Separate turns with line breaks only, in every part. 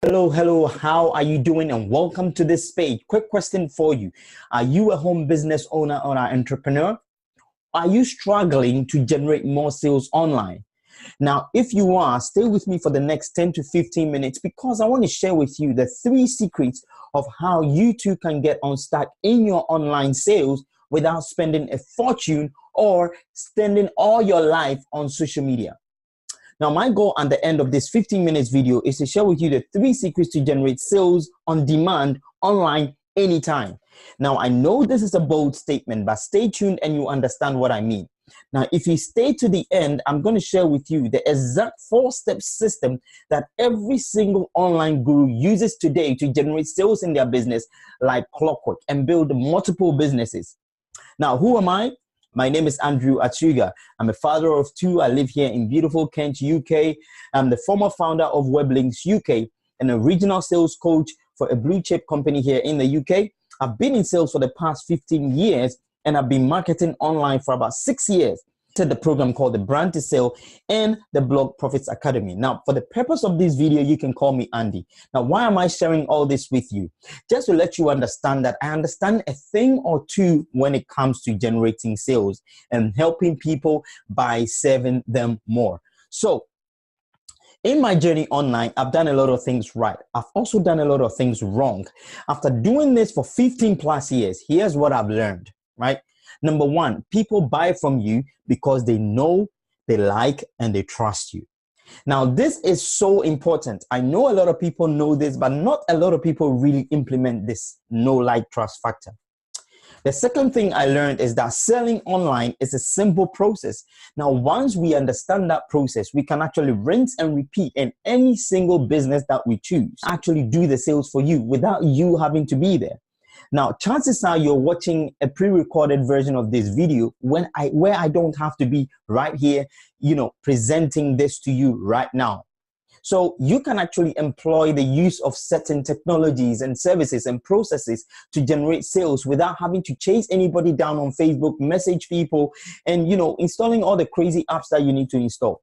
Hello, how are you doing? And welcome to this page. Quick question for you. Are you a home business owner or an entrepreneur? Are you struggling to generate more sales online? Now, if you are, stay with me for the next 10 to 15 minutes because I want to share with you the 3 secrets of how you too can get unstuck in your online sales without spending a fortune or spending all your life on social media. Now, my goal at the end of this 15 minutes video is to share with you the 3 secrets to generate sales on demand online anytime. Now, I know this is a bold statement, but stay tuned and you understand what I mean. Now, if you stay to the end, I'm going to share with you the exact 4-step system that every single online guru uses today to generate sales in their business like clockwork and build multiple businesses. Now, who am I? My name is Andrew Achuga. I'm a father of 2. I live here in beautiful Kent, UK. I'm the former founder of Weblinks UK and a regional sales coach for a blue chip company here in the UK. I've been in sales for the past 15 years and I've been marketing online for about 6 years. The program called the Brand to Sell and the Blog Profits Academy. Now, for the purpose of this video, you can call me Andy. Now, why am I sharing all this with you? Just to let you understand that I understand a thing or two when it comes to generating sales and helping people by serving them more. So, in my journey online, I've done a lot of things right. I've also done a lot of things wrong. After doing this for 15 plus years, here's what I've learned, right? Number 1, people buy from you because they know, they like, and they trust you. Now, this is so important. I know a lot of people know this, but not a lot of people really implement this know, like, trust factor. The second thing I learned is that selling online is a simple process. Now, once we understand that process, we can actually rinse and repeat in any single business that we choose, actually do the sales for you without you having to be there. Now, chances are you're watching a pre-recorded version of this video where I don't have to be right here, presenting this to you right now. So you can actually employ the use of certain technologies and services and processes to generate sales without having to chase anybody down on Facebook, message people, and, installing all the crazy apps that you need to install.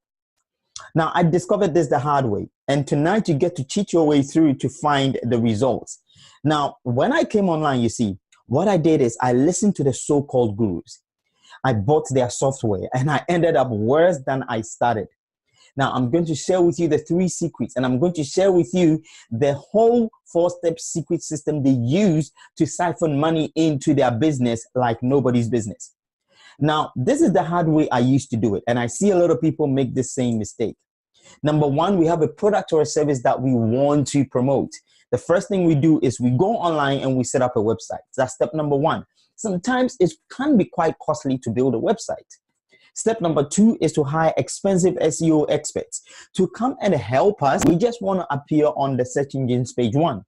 Now, I discovered this the hard way, and tonight you get to cheat your way through to find the results. Now, when I came online, you see, what I did is I listened to the so-called gurus. I bought their software and I ended up worse than I started. Now, I'm going to share with you the 3 secrets, and I'm going to share with you the whole 4-step secret system they use to siphon money into their business like nobody's business. Now, this is the hard way I used to do it, and I see a lot of people make the same mistake. Number 1, we have a product or a service that we want to promote. The first thing we do is we go online and we set up a website. That's step number 1. Sometimes it can be quite costly to build a website. Step number 2 is to hire expensive SEO experts to come and help us. We just want to appear on the search engines page 1.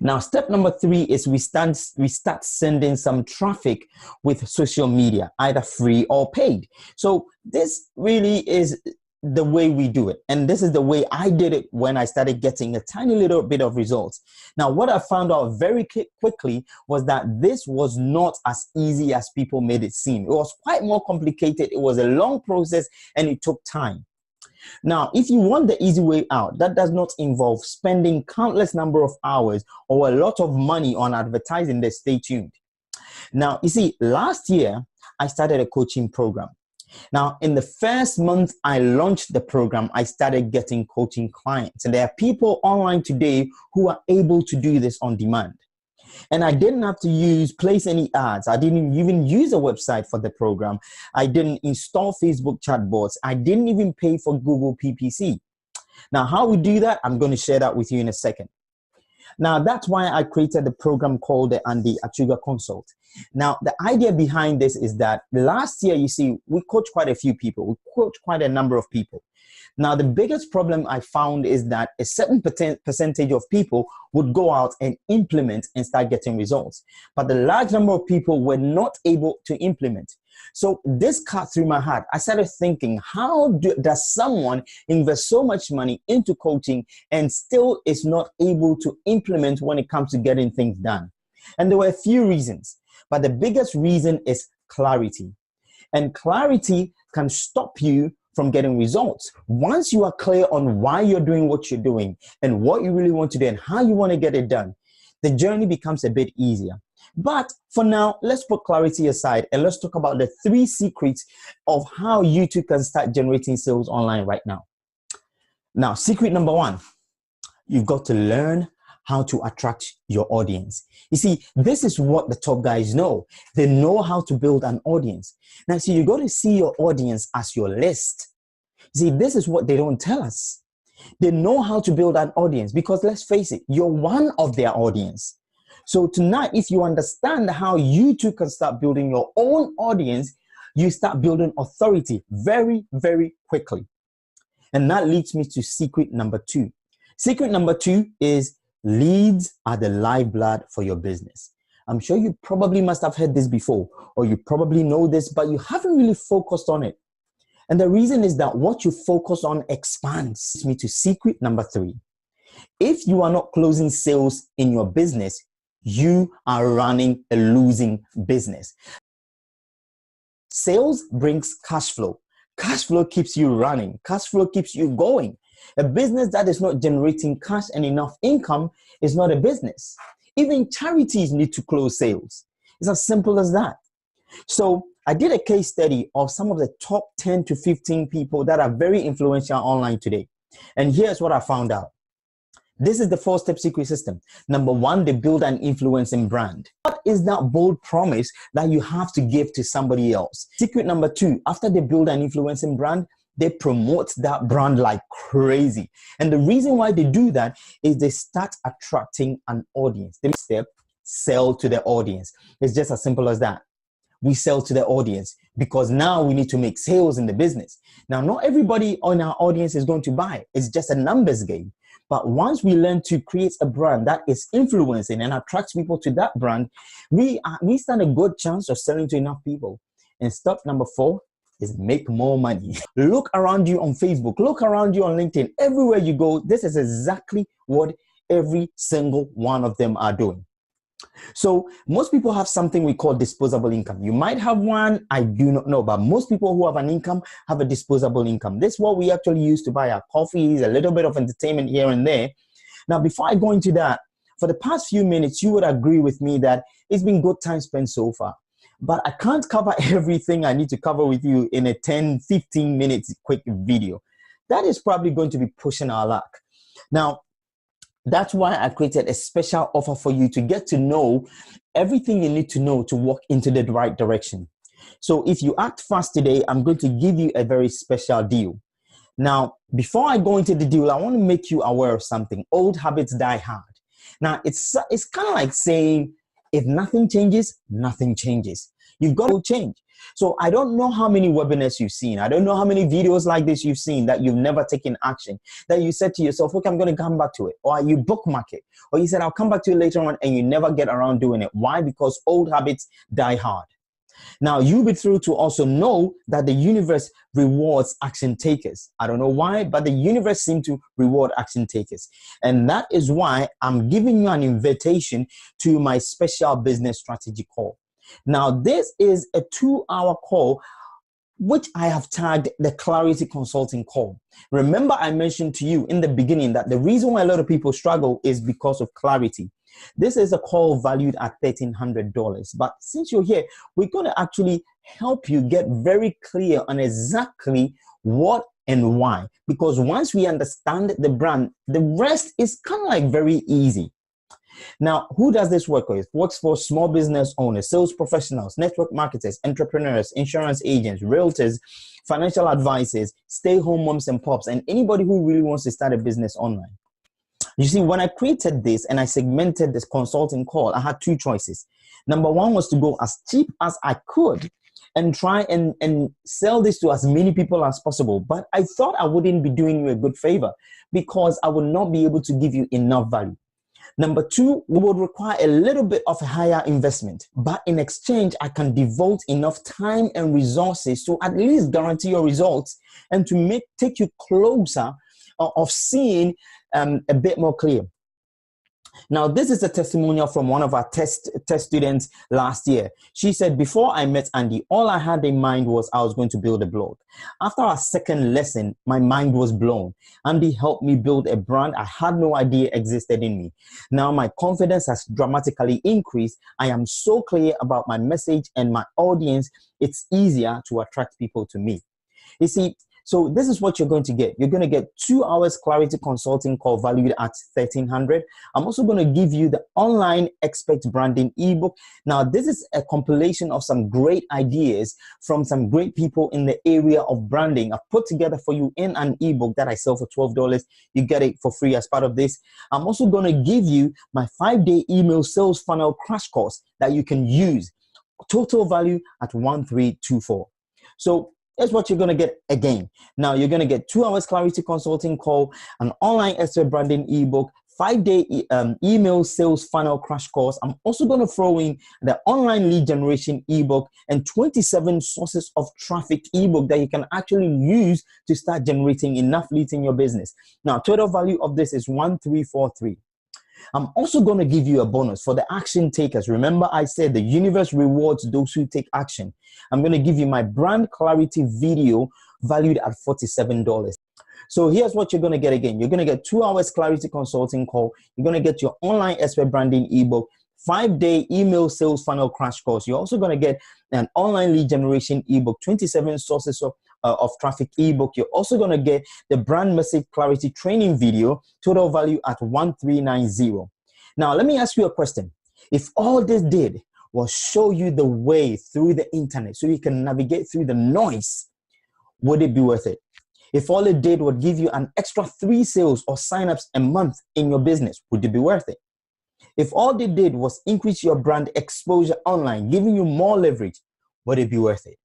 Now, step number 3 is we start sending some traffic with social media, either free or paid. So this really is the way we do it. And this is the way I did it when I started getting a tiny little bit of results. Now, what I found out very quickly was that this was not as easy as people made it seem. It was quite more complicated. It was a long process and it took time. Now, if you want the easy way out, that does not involve spending countless number of hours or a lot of money on advertising, then stay tuned. Now, you see, last year, I started a coaching program. Now, in the first month I launched the program, I started getting coaching clients. And there are people online today who are able to do this on demand. And I didn't have to place any ads. I didn't even use a website for the program. I didn't install Facebook chatbots. I didn't even pay for Google PPC. Now, how we do that, I'm going to share that with you in a second. Now, that's why I created the program called the Andy Achuga Consult. Now, the idea behind this is that last year, you see, we coached quite a few people. We coached quite a number of people. Now, the biggest problem I found is that a certain percentage of people would go out and implement and start getting results. But the large number of people were not able to implement. So this cut through my heart. I started thinking, how does someone invest so much money into coaching and still is not able to implement when it comes to getting things done? And there were a few reasons, but the biggest reason is clarity. And clarity can stop you from getting results. Once you are clear on why you're doing what you're doing and what you really want to do and how you want to get it done, the journey becomes a bit easier. But for now, let's put clarity aside and let's talk about the 3 secrets of how you too can start generating sales online right now. Now, secret number 1, you've got to learn how to attract your audience. You see, this is what the top guys know. They know how to build an audience. Now, see, you got to see your audience as your list. See, this is what they don't tell us. They know how to build an audience because let's face it, you're one of their audience. So tonight, if you understand how you too can start building your own audience, you start building authority very, very quickly. And that leads me to secret number 2. Secret number 2 is leads are the lifeblood for your business. I'm sure you probably must have heard this before, or you probably know this, but you haven't really focused on it. And the reason is that what you focus on expands. Leads me to secret number 3. If you are not closing sales in your business, you are running a losing business. Sales brings cash flow. Cash flow keeps you running. Cash flow keeps you going. A business that is not generating cash and enough income is not a business. Even charities need to close sales. It's as simple as that. So I did a case study of some of the top 10 to 15 people that are very influential online today. And here's what I found out. This is the 4-step secret system. Number 1, they build an influencing brand. What is that bold promise that you have to give to somebody else? Secret number 2, after they build an influencing brand, they promote that brand like crazy. And the reason why they do that is they start attracting an audience. The next step, sell to the audience. It's just as simple as that. We sell to the audience because now we need to make sales in the business. Now, not everybody on our audience is going to buy. It's just a numbers game. But once we learn to create a brand that is influencing and attracts people to that brand, we stand a good chance of selling to enough people. And step number 4 is make more money. Look around you on Facebook. Look around you on LinkedIn. Everywhere you go, this is exactly what every single one of them are doing. So most people have something we call disposable income. You might have one, I do not know, but most people who have an income have a disposable income. This is what we actually use to buy our coffees, a little bit of entertainment here and there. Now, before I go into that, for the past few minutes, you would agree with me that it's been good time spent so far. But I can't cover everything I need to cover with you in a 10, 15 minutes quick video. That is probably going to be pushing our luck. Now, that's why I created a special offer for you to get to know everything you need to know to walk into the right direction. So if you act fast today, I'm going to give you a very special deal. Now, before I go into the deal, I want to make you aware of something. Old habits die hard. Now, it's kind of like saying, if nothing changes, nothing changes. You've got to change. So I don't know how many webinars you've seen. I don't know how many videos like this you've seen that you've never taken action, that you said to yourself, okay, I'm going to come back to it. Or you bookmark it. Or you said, I'll come back to it later on, and you never get around doing it. Why? Because old habits die hard. Now, you'll be through to also know that the universe rewards action takers. I don't know why, but the universe seems to reward action takers. And that is why I'm giving you an invitation to my special business strategy call. Now, this is a 2-hour call, which I have tagged the Clarity Consulting Call. Remember, I mentioned to you in the beginning that the reason why a lot of people struggle is because of clarity. This is a call valued at $1,300. But since you're here, we're going to actually help you get very clear on exactly what and why. Because once we understand the brand, the rest is kind of like very easy. Now, who does this work with? Works for small business owners, sales professionals, network marketers, entrepreneurs, insurance agents, realtors, financial advisors, stay-home moms and pops, and anybody who really wants to start a business online. You see, when I created this and I segmented this consulting call, I had 2 choices. Number 1 was to go as cheap as I could and try and sell this to as many people as possible. But I thought I wouldn't be doing you a good favor because I would not be able to give you enough value. Number 2, we would require a little bit of a higher investment, but in exchange, I can devote enough time and resources to at least guarantee your results and to take you closer of seeing a bit more clear. Now, this is a testimonial from one of our test students last year. She said, before I met Andy, all I had in mind was I was going to build a blog. After our second lesson, my mind was blown. Andy helped me build a brand I had no idea existed in me. Now my confidence has dramatically increased. I am so clear about my message and my audience. It's easier to attract people to me. You see, so this is what you're going to get. You're going to get 2 hours clarity consulting call valued at $1,300. I'm also going to give you the online expert branding ebook. Now, this is a compilation of some great ideas from some great people in the area of branding. I've put together for you in an ebook that I sell for $12. You get it for free as part of this. I'm also going to give you my 5-day email sales funnel crash course that you can use. Total value at $1,324. So here's what you're going to get again. Now, you're going to get 2 hours clarity consulting call, an online expert branding ebook, 5-day email sales funnel crash course. I'm also going to throw in the online lead generation ebook and 27 sources of traffic ebook that you can actually use to start generating enough leads in your business. Now, total value of this is $1,343. I'm also going to give you a bonus for the action takers. Remember, I said the universe rewards those who take action. I'm going to give you my brand clarity video valued at $47. So here's what you're going to get again. You're going to get 2 hours clarity consulting call. You're going to get your online expert branding ebook, 5-day email sales funnel crash course. You're also going to get an online lead generation ebook, 27 sources of traffic ebook. You're also going to get the brand message clarity training video, total value at $1,390. Now, let me ask you a question. If all this did was show you the way through the internet so you can navigate through the noise, would it be worth it? If all it did would give you an extra 3 sales or signups a month in your business, would it be worth it? If all they did was increase your brand exposure online, giving you more leverage, would it be worth it?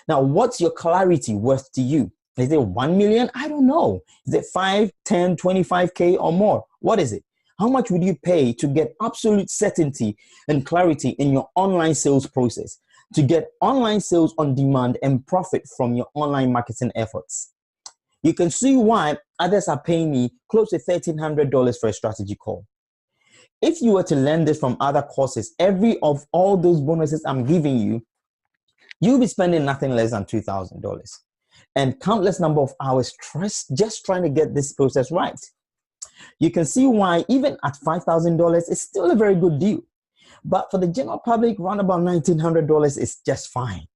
Now, what's your clarity worth to you? Is it 1 million? I don't know. Is it 5, 10, 25K or more? What is it? How much would you pay to get absolute certainty and clarity in your online sales process, to get online sales on demand and profit from your online marketing efforts? You can see why others are paying me close to $1,300 for a strategy call. If you were to learn this from other courses, every of all those bonuses I'm giving you, you'll be spending nothing less than $2,000 and countless number of hours just trying to get this process right. You can see why even at $5,000, it's still a very good deal. But for the general public, around about $1,900 is just fine,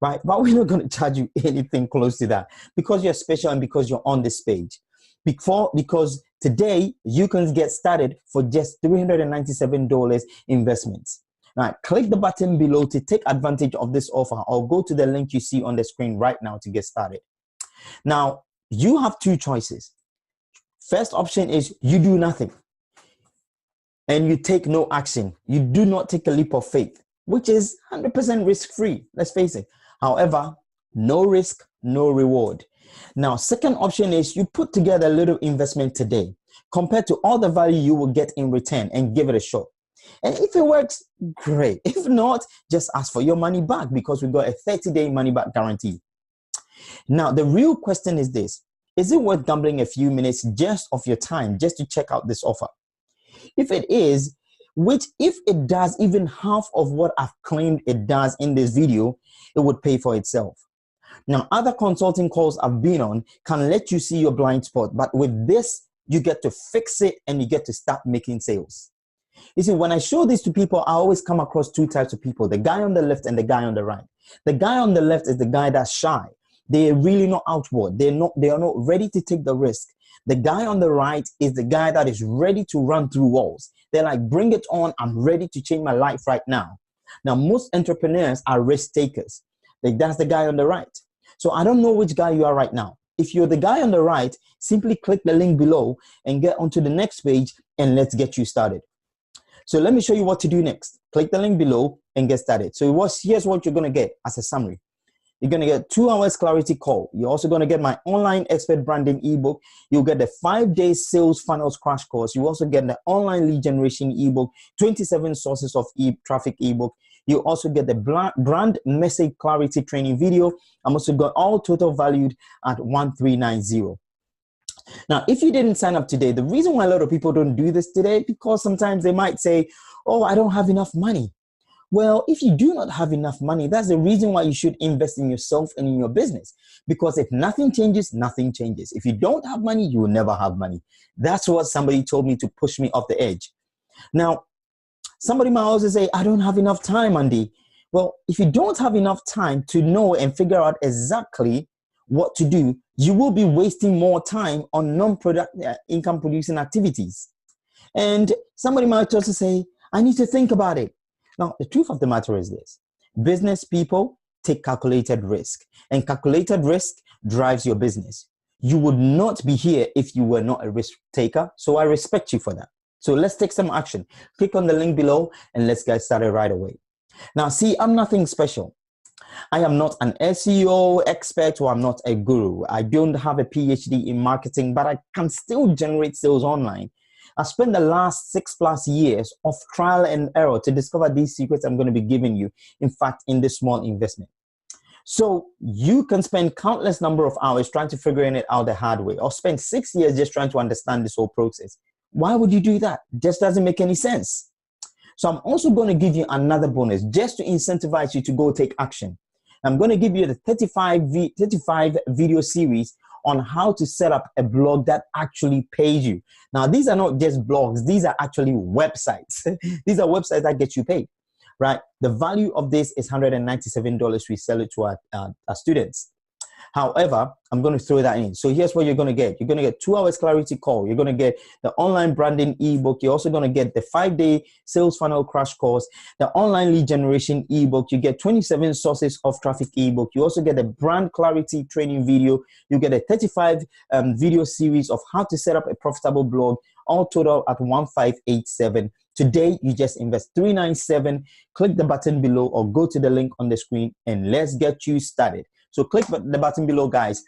right? But we're not going to charge you anything close to that because you're special and because you're on this page. Because today you can get started for just $397 investments. Now, click the button below to take advantage of this offer, or go to the link you see on the screen right now to get started. Now, you have 2 choices. First option is you do nothing and you take no action. You do not take a leap of faith, which is 100% risk-free. Let's face it. However, no risk, no reward. Now, second option is you put together a little investment today compared to all the value you will get in return and give it a shot. And if it works, great. If not, just ask for your money back because we got a 30-day money back guarantee. Now, the real question is this. Is it worth gambling a few minutes just of your time just to check out this offer? If it is, which if it does even half of what I've claimed it does in this video, it would pay for itself. Now, other consulting calls I've been on can let you see your blind spot, but with this, you get to fix it and you get to start making sales. You see, when I show this to people, I always come across 2 types of people, the guy on the left and the guy on the right. The guy on the left is the guy that's shy. They're really not outward. They are not ready to take the risk. The guy on the right is the guy that is ready to run through walls. They're like, bring it on. I'm ready to change my life right now. Now, most entrepreneurs are risk takers. Like, that's the guy on the right. So I don't know which guy you are right now. If you're the guy on the right, simply click the link below and get onto the next page and let's get you started. So let me show you what to do next. Click the link below and get started. So here's what you're going to get as a summary. You're going to get 2 hours clarity call. You're also going to get my online expert branding ebook. You'll get the 5-day sales funnels crash course. You also get the online lead generation ebook, 27 sources of traffic ebook. You also get the brand message clarity training video. I'm also got all total valued at $1,390. Now, if you didn't sign up today, the reason why a lot of people don't do this today, because sometimes they might say, oh, I don't have enough money. Well, if you do not have enough money, that's the reason why you should invest in yourself and in your business. Because if nothing changes, nothing changes. If you don't have money, you will never have money. That's what somebody told me to push me off the edge. Now, somebody might also say, I don't have enough time, Andy. Well, if you don't have enough time to know and figure out exactly what to do, you will be wasting more time on non-productive income producing activities. And somebody might also say, I need to think about it. Now, the truth of the matter is this: business people take calculated risk, and calculated risk drives your business. You would not be here if you were not a risk taker. So I respect you for that. So let's take some action. Click on the link below and let's get started right away. Now, see, I'm nothing special. I am not an SEO expert, or I'm not a guru. I don't have a PhD in marketing, but I can still generate sales online. I spent the last 6+ years of trial and error to discover these secrets I'm going to be giving you, in fact, in this small investment. So you can spend countless number of hours trying to figure it out the hard way, or spend 6 years just trying to understand this whole process. Why would you do that? It just doesn't make any sense. So I'm also going to give you another bonus just to incentivize you to go take action. I'm going to give you the 35 video series on how to set up a blog that actually pays you. Now, these are not just blogs. These are actually websites. These are websites that get you paid, right? The value of this is $197. We sell it to our students. However, I'm going to throw that in. So here's what you're going to get. You're going to get 2 hours clarity call. You're going to get the online branding ebook. You're also going to get the 5-day sales funnel crash course, the online lead generation ebook. You get 27 sources of traffic ebook. You also get the brand clarity training video. You get a 35 video series of how to set up a profitable blog, all total at 1587. Today, you just invest $397. Click the button below or go to the link on the screen and let's get you started. So click the button below, guys.